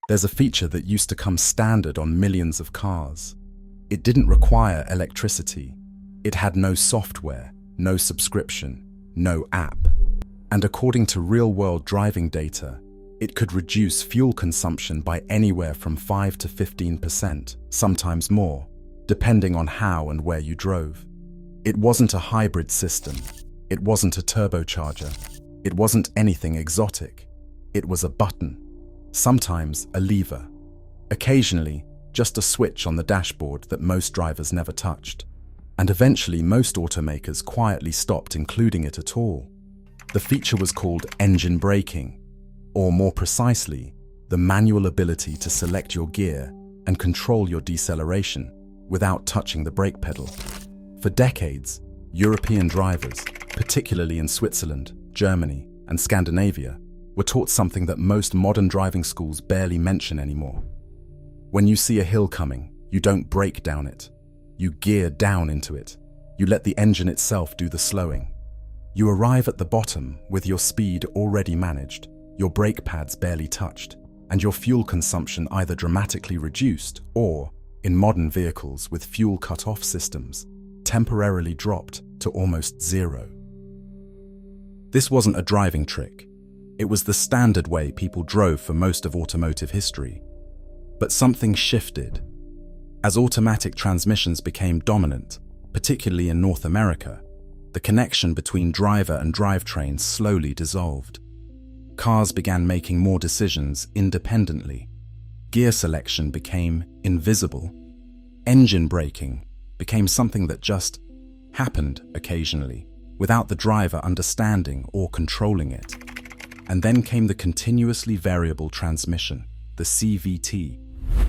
There's a feature that used to come standard on millions of cars. It didn't require electricity. It had no software, no subscription, no app. And according to real-world driving data, it could reduce fuel consumption by anywhere from 5 to 15%, sometimes more, depending on how and where you drove. It wasn't a hybrid system. It wasn't a turbocharger. It wasn't anything exotic. It was a button, sometimes a lever, occasionally just a switch on the dashboard that most drivers never touched. And eventually most automakers quietly stopped including it at all. The feature was called engine braking, or more precisely, the manual ability to select your gear and control your deceleration without touching the brake pedal. For decades, European drivers, particularly in Switzerland, Germany, and Scandinavia, were taught something that most modern driving schools barely mention anymore. When you see a hill coming, you don't brake down it. You gear down into it. You let the engine itself do the slowing. You arrive at the bottom with your speed already managed, your brake pads barely touched, and your fuel consumption either dramatically reduced or, in modern vehicles with fuel cut-off systems, temporarily dropped to almost zero. This wasn't a driving trick. It was the standard way people drove for most of automotive history. But something shifted. As automatic transmissions became dominant, particularly in North America, the connection between driver and drivetrain slowly dissolved. Cars began making more decisions independently. Gear selection became invisible. Engine braking became something that just happened occasionally, without the driver understanding or controlling it. And then came the continuously variable transmission, the CVT,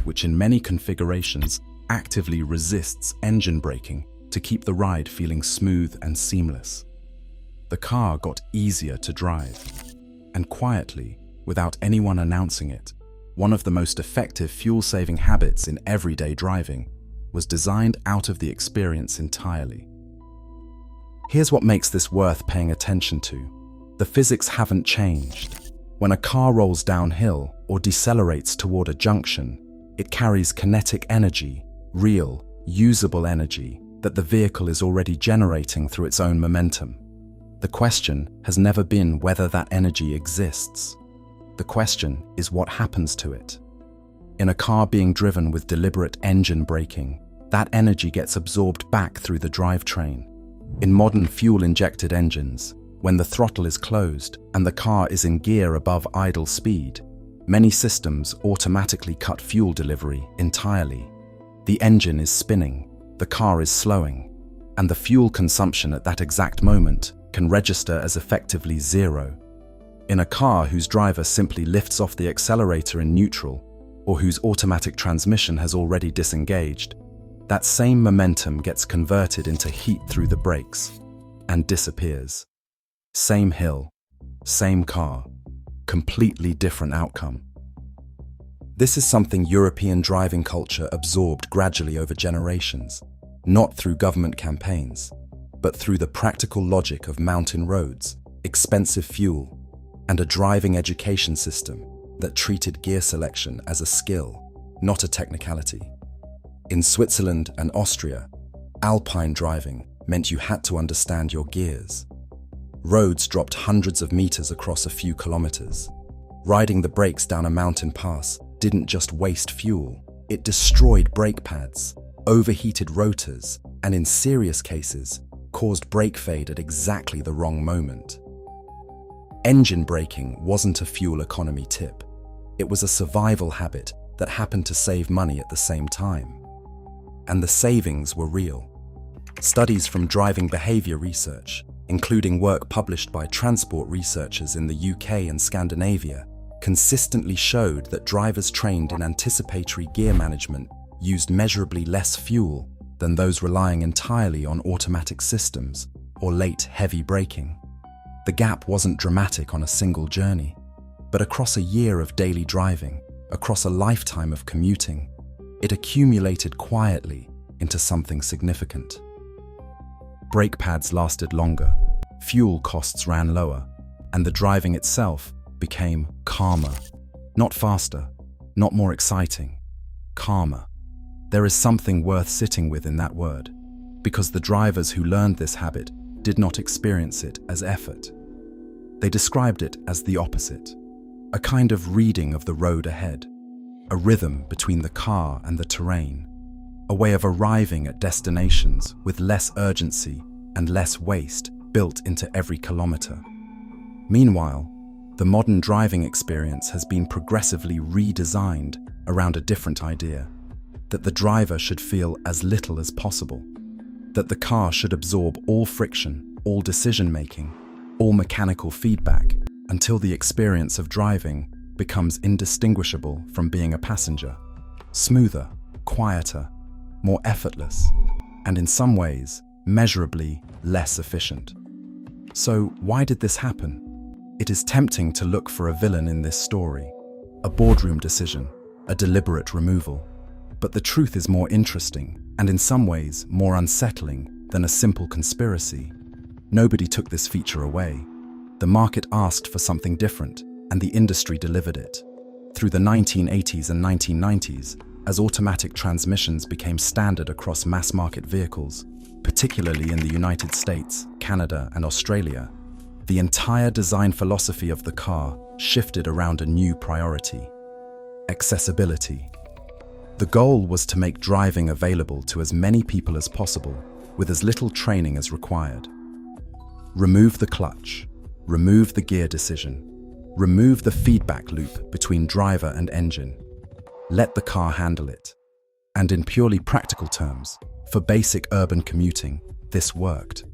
which in many configurations actively resists engine braking to keep the ride feeling smooth and seamless. The car got easier to drive. And quietly, without anyone announcing it, one of the most effective fuel-saving habits in everyday driving was designed out of the experience entirely. Here's what makes this worth paying attention to. The physics haven't changed. When a car rolls downhill or decelerates toward a junction, it carries kinetic energy, real, usable energy that the vehicle is already generating through its own momentum. The question has never been whether that energy exists. The question is what happens to it. In a car being driven with deliberate engine braking, that energy gets absorbed back through the drivetrain. In modern fuel-injected engines, when the throttle is closed and the car is in gear above idle speed, many systems automatically cut fuel delivery entirely. The engine is spinning, the car is slowing, and the fuel consumption at that exact moment can register as effectively zero. In a car whose driver simply lifts off the accelerator in neutral, or whose automatic transmission has already disengaged, that same momentum gets converted into heat through the brakes and disappears. Same hill, same car, completely different outcome. This is something European driving culture absorbed gradually over generations, not through government campaigns, but through the practical logic of mountain roads, expensive fuel, and a driving education system that treated gear selection as a skill, not a technicality. In Switzerland and Austria, alpine driving meant you had to understand your gears. Roads dropped hundreds of meters across a few kilometers. Riding the brakes down a mountain pass didn't just waste fuel, it destroyed brake pads, overheated rotors, and in serious cases, caused brake fade at exactly the wrong moment. Engine braking wasn't a fuel economy tip. It was a survival habit that happened to save money at the same time. And the savings were real. Studies from driving behavior research, including work published by transport researchers in the UK and Scandinavia, consistently showed that drivers trained in anticipatory gear management used measurably less fuel than those relying entirely on automatic systems or late heavy braking. The gap wasn't dramatic on a single journey, but across a year of daily driving, across a lifetime of commuting, it accumulated quietly into something significant. Brake pads lasted longer, fuel costs ran lower, and the driving itself became calmer. Not faster, not more exciting, calmer. There is something worth sitting with in that word, because the drivers who learned this habit did not experience it as effort. They described it as the opposite, a kind of reading of the road ahead, a rhythm between the car and the terrain, a way of arriving at destinations with less urgency and less waste built into every kilometer. Meanwhile, the modern driving experience has been progressively redesigned around a different idea, that the driver should feel as little as possible, that the car should absorb all friction, all decision-making, all mechanical feedback, until the experience of driving becomes indistinguishable from being a passenger, smoother, quieter, more effortless, and in some ways, measurably less efficient. So why did this happen? It is tempting to look for a villain in this story, a boardroom decision, a deliberate removal. But the truth is more interesting, and in some ways more unsettling, than a simple conspiracy. Nobody took this feature away. The market asked for something different, and the industry delivered it. Through the 1980s and 1990s, as automatic transmissions became standard across mass-market vehicles, particularly in the United States, Canada, and Australia, the entire design philosophy of the car shifted around a new priority: accessibility. The goal was to make driving available to as many people as possible, with as little training as required. Remove the clutch, remove the gear decision, remove the feedback loop between driver and engine. Let the car handle it. And in purely practical terms, for basic urban commuting, this worked.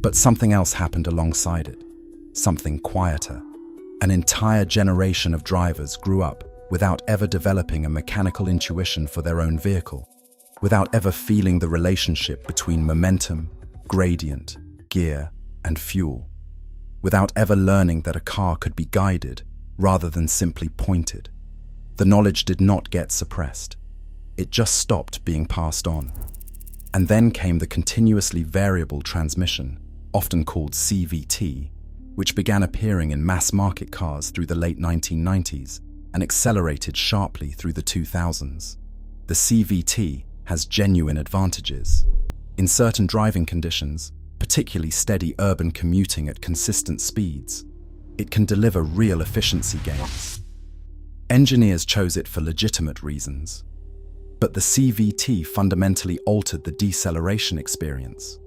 But something else happened alongside it, something quieter. An entire generation of drivers grew up without ever developing a mechanical intuition for their own vehicle, without ever feeling the relationship between momentum, gradient, gear, and fuel, without ever learning that a car could be guided rather than simply pointed. The knowledge did not get suppressed. It just stopped being passed on. And then came the continuously variable transmission, often called CVT, which began appearing in mass-market cars through the late 1990s and accelerated sharply through the 2000s. The CVT has genuine advantages. In certain driving conditions, particularly steady urban commuting at consistent speeds, it can deliver real efficiency gains. Engineers chose it for legitimate reasons. But the CVT fundamentally altered the deceleration experience.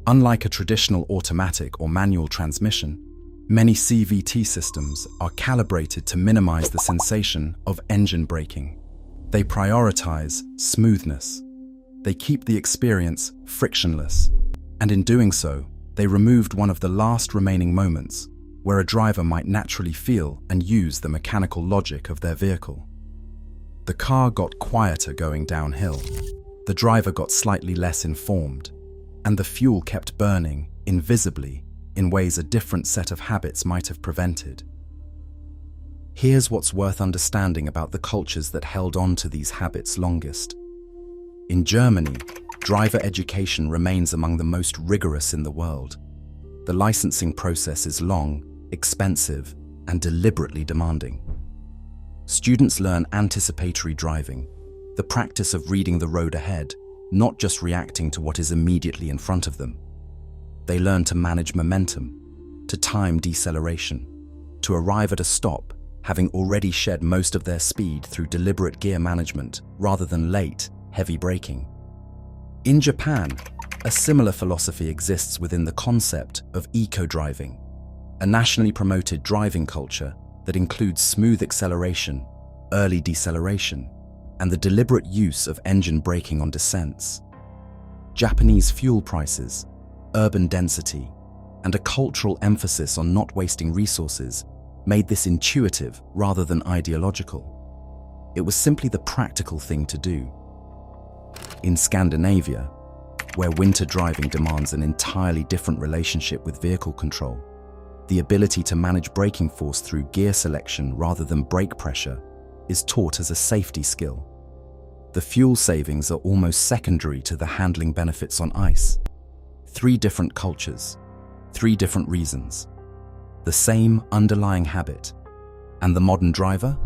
Unlike a traditional automatic or manual transmission, many CVT systems are calibrated to minimize the sensation of engine braking. They prioritize smoothness. They keep the experience frictionless. And in doing so, they removed one of the last remaining moments where a driver might naturally feel and use the mechanical logic of their vehicle. The car got quieter going downhill. The driver got slightly less informed. And the fuel kept burning, invisibly, in ways a different set of habits might have prevented. Here's what's worth understanding about the cultures that held on to these habits longest. In Germany, driver education remains among the most rigorous in the world. The licensing process is long, expensive, and deliberately demanding. Students learn anticipatory driving, the practice of reading the road ahead, not just reacting to what is immediately in front of them. They learn to manage momentum, to time deceleration, to arrive at a stop, having already shed most of their speed through deliberate gear management rather than late, heavy braking. In Japan, a similar philosophy exists within the concept of eco-driving, a nationally promoted driving culture that includes smooth acceleration, early deceleration, and the deliberate use of engine braking on descents. Japanese fuel prices, urban density, and a cultural emphasis on not wasting resources made this intuitive rather than ideological. It was simply the practical thing to do. In Scandinavia, where winter driving demands an entirely different relationship with vehicle control, the ability to manage braking force through gear selection rather than brake pressure is taught as a safety skill. The fuel savings are almost secondary to the handling benefits on ice. 3 different cultures, 3 different reasons, the same underlying habit. And the modern driver?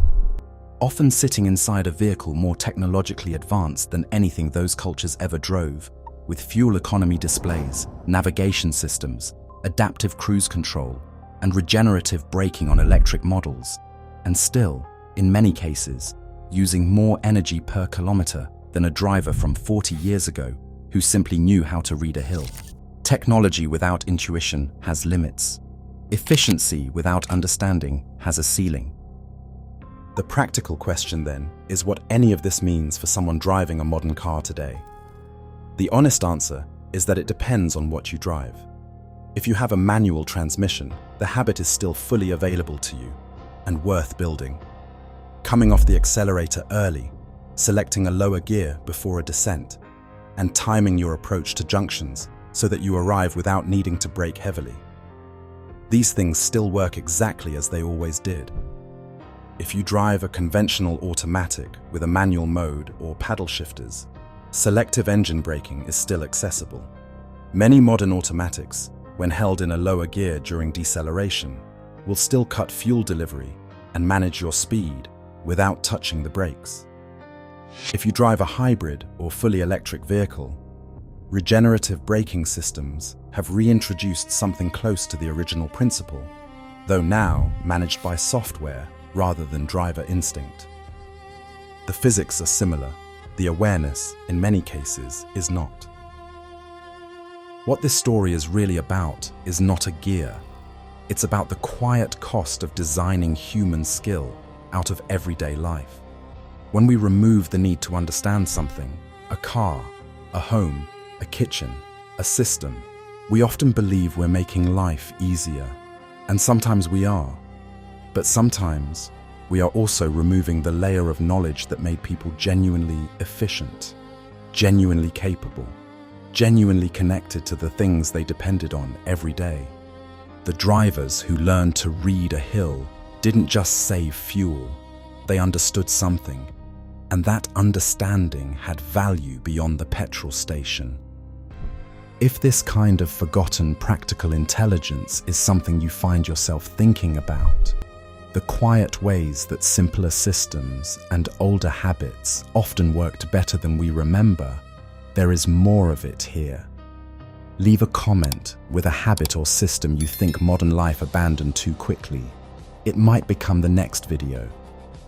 often sitting inside a vehicle more technologically advanced than anything those cultures ever drove, with fuel economy displays, navigation systems, adaptive cruise control, and regenerative braking on electric models, and still, in many cases, using more energy per kilometer than a driver from 40 years ago who simply knew how to read a hill. Technology without intuition has limits. Efficiency without understanding has a ceiling. The practical question then is what any of this means for someone driving a modern car today. The honest answer is that it depends on what you drive. If you have a manual transmission, the habit is still fully available to you and worth building. Coming off the accelerator early, selecting a lower gear before a descent, and timing your approach to junctions so that you arrive without needing to brake heavily. These things still work exactly as they always did. If you drive a conventional automatic with a manual mode or paddle shifters, selective engine braking is still accessible. Many modern automatics, when held in a lower gear during deceleration, will still cut fuel delivery and manage your speed without touching the brakes. If you drive a hybrid or fully electric vehicle, regenerative braking systems have reintroduced something close to the original principle, though now managed by software rather than driver instinct. The physics are similar, the awareness, in many cases, is not. What this story is really about is not a gear. It's about the quiet cost of designing human skill out of everyday life. When we remove the need to understand something, a car, a home, a kitchen, a system, we often believe we're making life easier. And sometimes we are. But sometimes we are also removing the layer of knowledge that made people genuinely efficient, genuinely capable, genuinely connected to the things they depended on every day. The drivers who learned to read a hill didn't just save fuel, they understood something, and that understanding had value beyond the petrol station. If this kind of forgotten practical intelligence is something you find yourself thinking about, the quiet ways that simpler systems and older habits often worked better than we remember, there is more of it here. Leave a comment with a habit or system you think modern life abandoned too quickly. It might become the next video.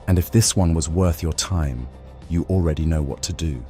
And if this one was worth your time, you already know what to do.